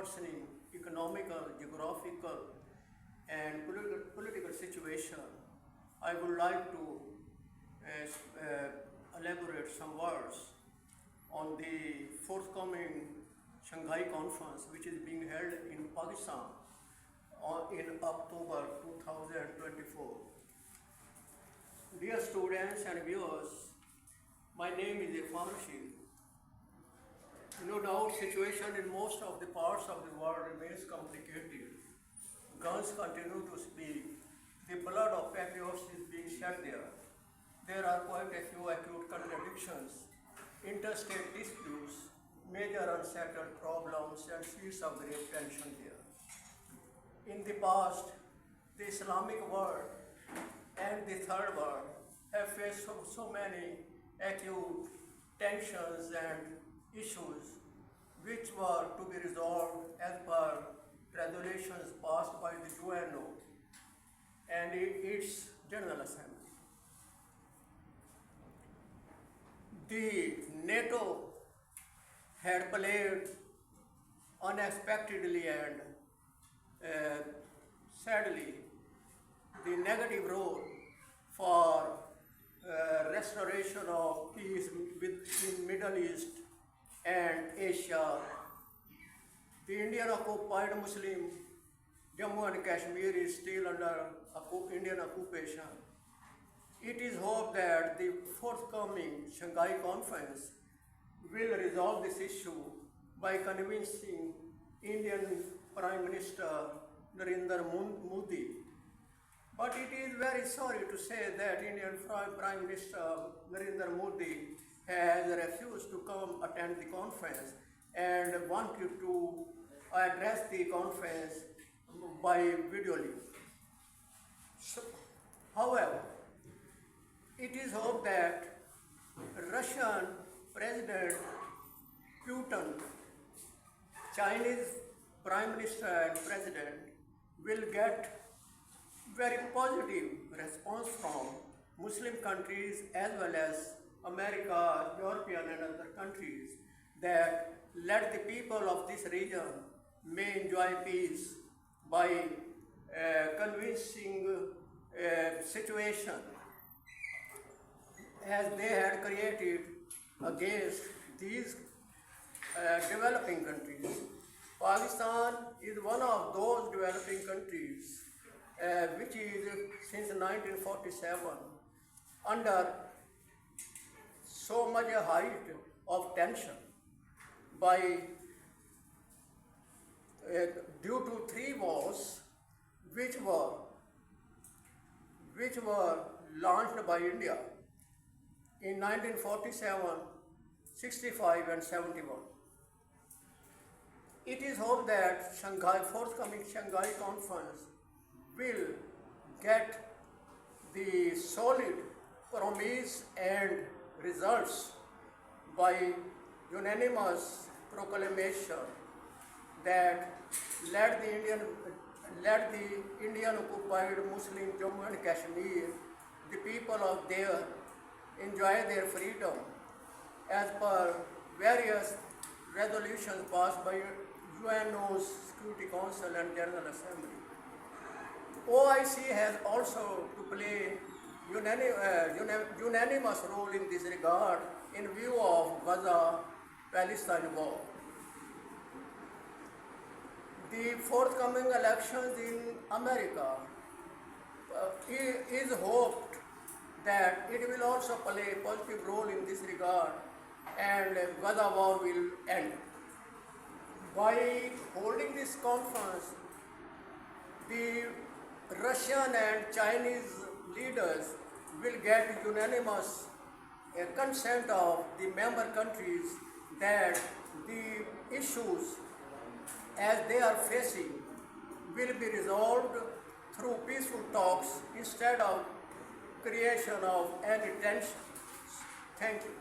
worsening economical, geographical, and political situation, I would like to elaborate some words on the forthcoming Shanghai conference, which is being held in Pakistan in October 2024. Dear students and viewers, my name is Rasheed. No doubt, situation in most of the parts of the world remains complicated. Guns continue to speak. The blood of patriots is being shed there. There are quite a few acute contradictions, interstate disputes, major unsettled problems, and seeds of great tension there. In the past, the Islamic world and the third world have faced so many acute tensions and issues which were to be resolved as per resolutions passed by the UNO and its General Assembly. The NATO had played unexpectedly and sadly the negative role for restoration of peace in Middle East and Asia. The Indian occupied Muslim Jammu and Kashmir is still under Indian occupation. It is hoped that the forthcoming Shanghai conference will resolve this issue by convincing Indian Prime Minister Narendra Modi. But it is very sorry to say that Indian Prime Minister Narendra Modi has refused to come attend the conference and wanted to address the conference by video link. So, however, it is hoped that Russian President Putin, Chinese Prime Minister and President will get very positive response from Muslim countries as well as America, European and other countries, that let the people of this region may enjoy peace by convincing situation as they had created against these developing countries. Pakistan is one of those developing countries which is since 1947 under so much a height of tension by due to three wars which were launched by India in 1947, 65 and 71. It is hoped that forthcoming Shanghai conference will get the solid promise and results by unanimous proclamation that let the Indian occupied Muslim Jammu and Kashmir, the people of there, enjoy their freedom as per various resolutions passed by UNO's Security Council and General Assembly. OIC has also to play unanimous role in this regard in view of Gaza-Palestine war. The forthcoming elections in America is hoped that it will also play a positive role in this regard and Gaza war will end. By holding this conference, the Russian and Chinese leaders will get unanimous consent of the member countries that the issues as they are facing will be resolved through peaceful talks instead of creation of any tension. Thank you.